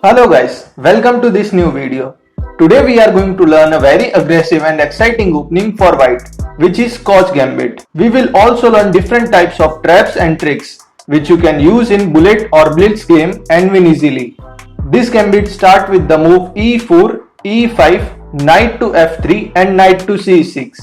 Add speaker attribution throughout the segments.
Speaker 1: Hello guys, welcome to this new video. Today we are going to learn a very aggressive and exciting opening for white, which is Scotch Gambit. We will also learn different types of traps and tricks, which you can use in bullet or blitz game and win easily. This gambit starts with the move e4, e5, knight to f3 and knight to c6.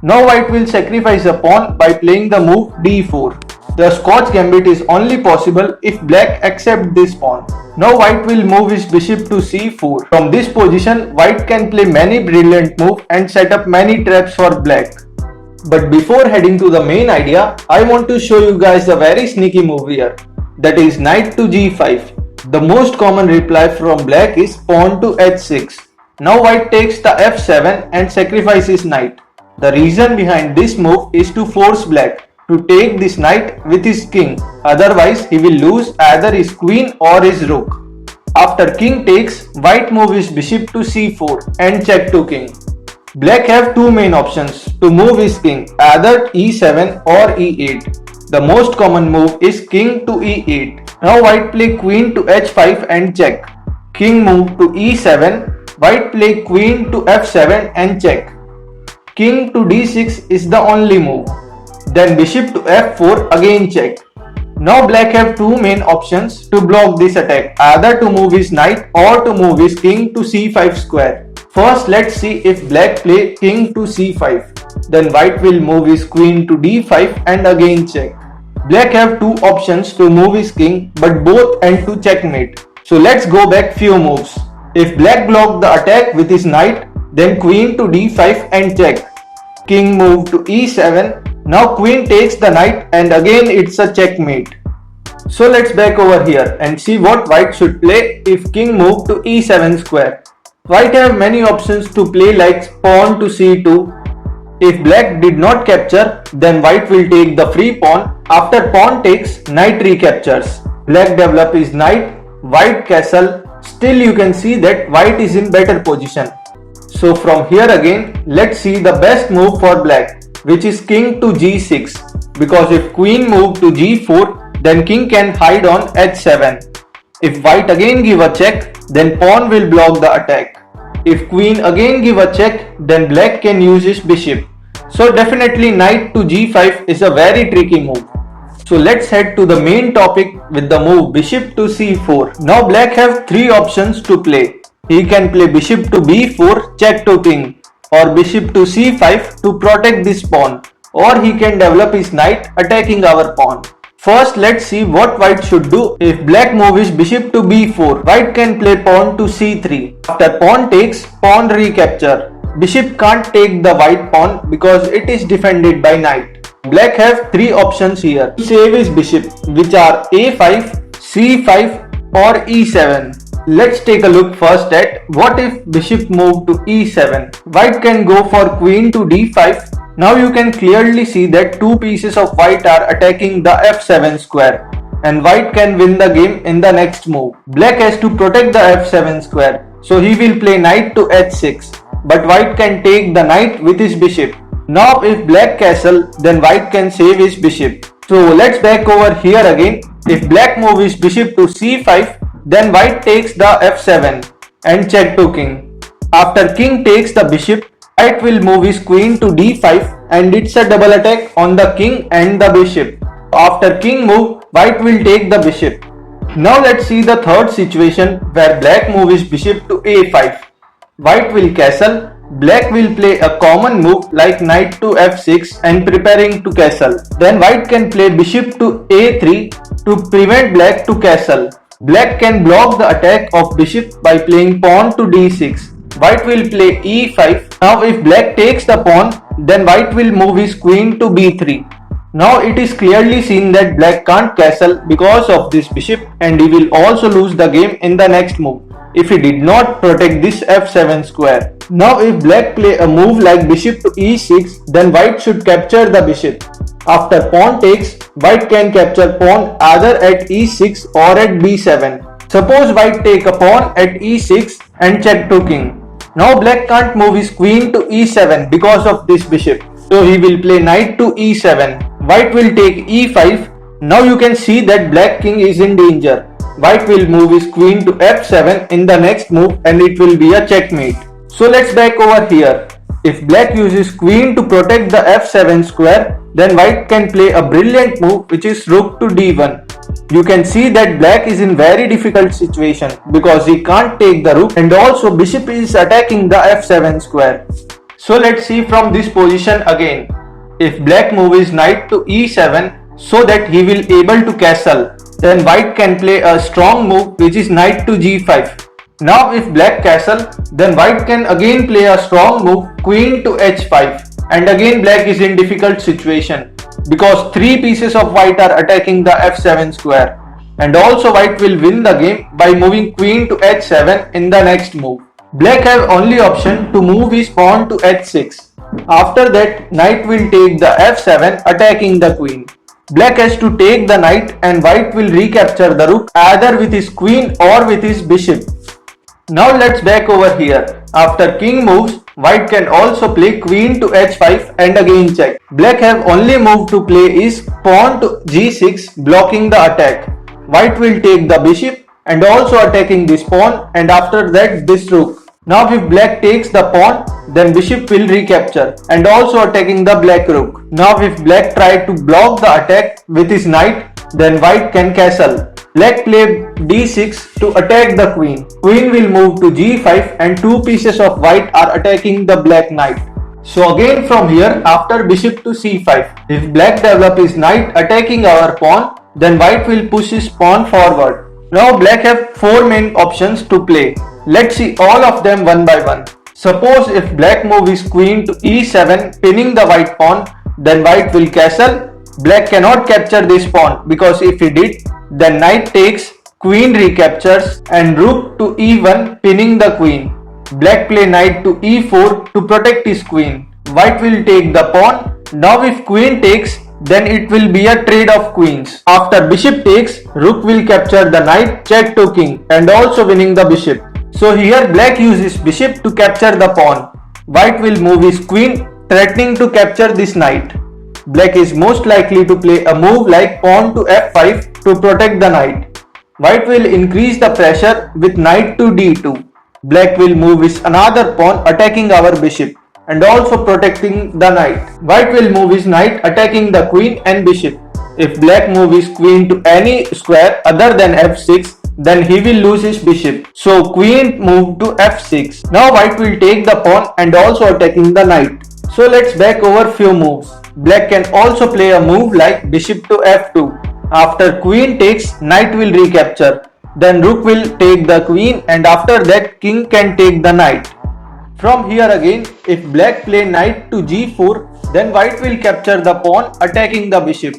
Speaker 1: Now white will sacrifice a pawn by playing the move d4. The Scotch Gambit is only possible if black accepts this pawn. Now white will move his bishop to c4. From this position, white can play many brilliant moves and set up many traps for black. But before heading to the main idea, I want to show you guys a very sneaky move here. That is knight to g5. The most common reply from black is pawn to h6. Now white takes the f7 and sacrifices knight. The reason behind this move is to force black to take this knight with his king, otherwise he will lose either his queen or his rook. After king takes, white move his bishop to c4 and check to king. Black have two main options to move his king, either e7 or e8. The most common move is king to e8. Now white play queen to h5 and check. King move to e7, white play queen to f7 and check. King to d6 is the only move. Then bishop to f4 again check. Now black have two main options to block this attack, either to move his knight or to move his king to c5 square. First let's see if black play king to c5. Then white will move his queen to d5 and again check. Black have two options to move his king but both end to checkmate. So let's go back few moves. If black block the attack with his knight, then queen to d5 and check. King move to e7. Now queen takes the knight and again it's a checkmate. So let's back over here and see what white should play if king move to e7 square. White have many options to play like pawn to c2. If black did not capture, then white will take the free pawn. After pawn takes, knight recaptures. Black develop his knight, white castle. Still you can see that white is in better position. So from here again, let's see the best move for black, which is king to g6, because if queen move to g4, then king can hide on h7. If white again give a check, then pawn will block the attack. If queen again give a check, then black can use his bishop. So definitely knight to g5 is a very tricky move. So let's head to the main topic with the move bishop to c4. Now black have three options to play. He can play bishop to b4, check to king, or bishop to c5 to protect this pawn, or he can develop his knight attacking our pawn. First let's see what white should do if black move his bishop to b4. White can play pawn to c3. After pawn takes, pawn recapture. Bishop can't take the white pawn because it is defended by knight. Black have three options here to save his bishop, which are a5, c5 or e7. Let's take a look first at what if bishop move to e7. White can go for queen to d5. Now you can clearly see that two pieces of white are attacking the f7 square, and white can win the game in the next move. Black has to protect the f7 square, so he will play knight to h6, but white can take the knight with his bishop. Now if black castle, then white can save his bishop. So let's back over here again. If black move his bishop to c5, then white takes the f7 and check to king. After king takes the bishop, white will move his queen to d5 and it's a double attack on the king and the bishop. After king move, white will take the bishop. Now let's see the third situation where black move his bishop to a5. White will castle. Black will play a common move like knight to f6 and preparing to castle. Then white can play bishop to a3 to prevent black to castle. Black can block the attack of bishop by playing pawn to d6. White will play e5. Now if black takes the pawn, then white will move his queen to b3. Now it is clearly seen that black can't castle because of this bishop, and he will also lose the game in the next move if he did not protect this f7 square. Now if black play a move like bishop to e6, then white should capture the bishop. After pawn takes, white can capture pawn either at e6 or at b7. Suppose white take a pawn at e6 and check to king. Now black can't move his queen to e7 because of this bishop. So he will play knight to e7. White will take e5. Now you can see that black king is in danger. white will move his queen to f7 in the next move and it will be a checkmate. So let's back over here. If black uses queen to protect the f7 square, then white can play a brilliant move which is rook to d1. You can see that black is in very difficult situation because he can't take the rook and also bishop is attacking the f7 square. So let's see from this position again. If black moves knight to e7 so that he will able to castle, then white can play a strong move which is knight to g5. Now if black castle, then white can again play a strong move queen to h5, and again black is in difficult situation because three pieces of white are attacking the f7 square, and also white will win the game by moving queen to h7 in the next move. Black have only option to move his pawn to h6. After that, knight will take the f7 attacking the queen. Black has to take the knight and white will recapture the rook either with his queen or with his bishop. Now let's back over here. After king moves, white can also play queen to h5 and again check. Black have only move to play is pawn to g6 blocking the attack. White will take the bishop and also attacking this pawn, and after that this rook. Now if black takes the pawn, then bishop will recapture and also attacking the black rook. Now if black try to block the attack with his knight, then white can castle. Black play d6 to attack the queen. Queen will move to g5 and two pieces of white are attacking the black knight. So again from here, after bishop to c5, if black develop his knight attacking our pawn, then white will push his pawn forward. Now black have four main options to play. Let's see all of them one by one. Suppose if black move his queen to e7 pinning the white pawn, then white will castle. Black cannot capture this pawn because if he did, then knight takes, queen recaptures and rook to e1 pinning the queen. Black play knight to e4 to protect his queen. White will take the pawn. Now if queen takes, then it will be a trade of queens. After bishop takes, rook will capture the knight, check to king and also winning the bishop. So here black uses bishop to capture the pawn. White will move his queen threatening to capture this knight. Black is most likely to play a move like pawn to f5 to protect the knight. White will increase the pressure with knight to d2. Black will move his another pawn attacking our bishop and also protecting the knight. White will move his knight attacking the queen and bishop. If black move his queen to any square other than f6, then he will lose his bishop. So queen move to f6. Now white will take the pawn and also attacking the knight. So let's back over few moves. Black can also play a move like bishop to f2. After queen takes, knight will recapture. Then rook will take the queen and after that king can take the knight. From here again, if black play knight to g4, then white will capture the pawn attacking the bishop.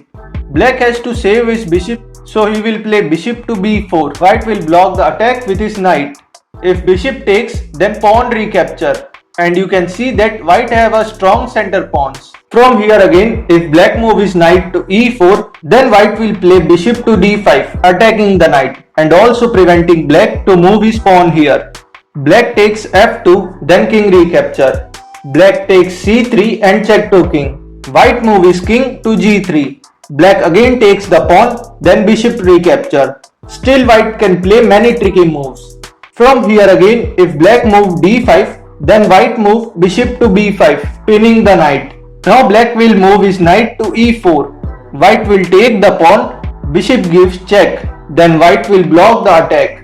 Speaker 1: Black has to save his bishop, so he will play bishop to b4. White will block the attack with his knight. If bishop takes, then pawn recapture. And you can see that white have a strong center pawns. From here again, if black move his knight to e4, then white will play bishop to d5 attacking the knight and also preventing black to move his pawn here. Black takes f2, then king recapture. Black takes c3 and check to king. White move his king to g3. Black again takes the pawn, then bishop recapture. Still white can play many tricky moves. From here again, if black move d5, then white move bishop to b5, pinning the knight. Now black will move his knight to e4. White will take the pawn, bishop gives check, then white will block the attack.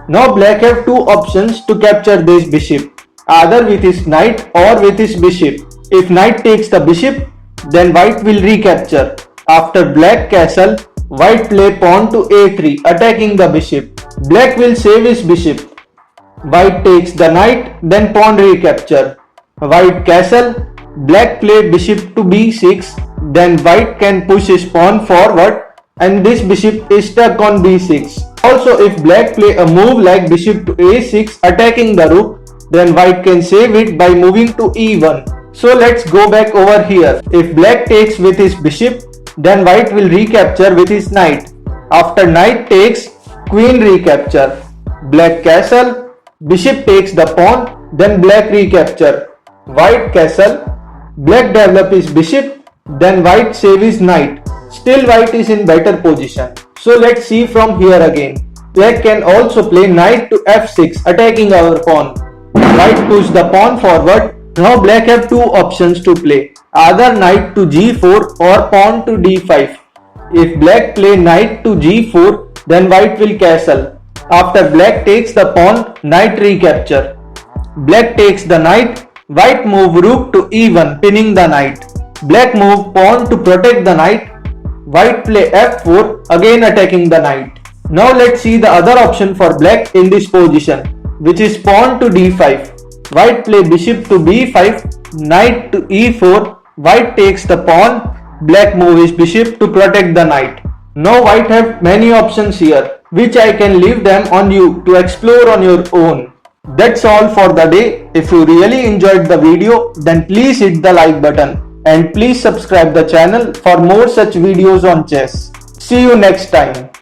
Speaker 1: Now black have two options to capture this bishop, either with his knight or with his bishop. If knight takes the bishop, then white will recapture. After black castle, white play pawn to a3 attacking the bishop. Black will save his bishop. White takes the knight, then pawn recapture. White castle, black play bishop to b6, then white can push his pawn forward and this bishop is stuck on b6. Also if black play a move like bishop to a6 attacking the rook, then white can save it by moving to e1. So let's go back over here. If black takes with his bishop, then white will recapture with his knight. After knight takes, queen recapture. Black castle, bishop takes the pawn, then black recapture. White castle, black develop his bishop, then white save his knight. Still white is in better position. So let's see from here again. Black can also play knight to f6, attacking our pawn. White push the pawn forward. Now black have two options to play, either knight to g4 or pawn to d5. If black play knight to g4, then white will castle. After black takes the pawn, knight recapture. Black takes the knight, white move rook to e1, pinning the knight. Black move pawn to protect the knight. White play f4, again attacking the knight. Now let's see the other option for black in this position, which is pawn to d5. White play bishop to b5, knight to e4, white takes the pawn, black move is bishop to protect the knight. Now white have many options here, which I can leave them on you to explore on your own. That's all for the day. If you really enjoyed the video, then please hit the like button and please subscribe the channel for more such videos on chess. See you next time.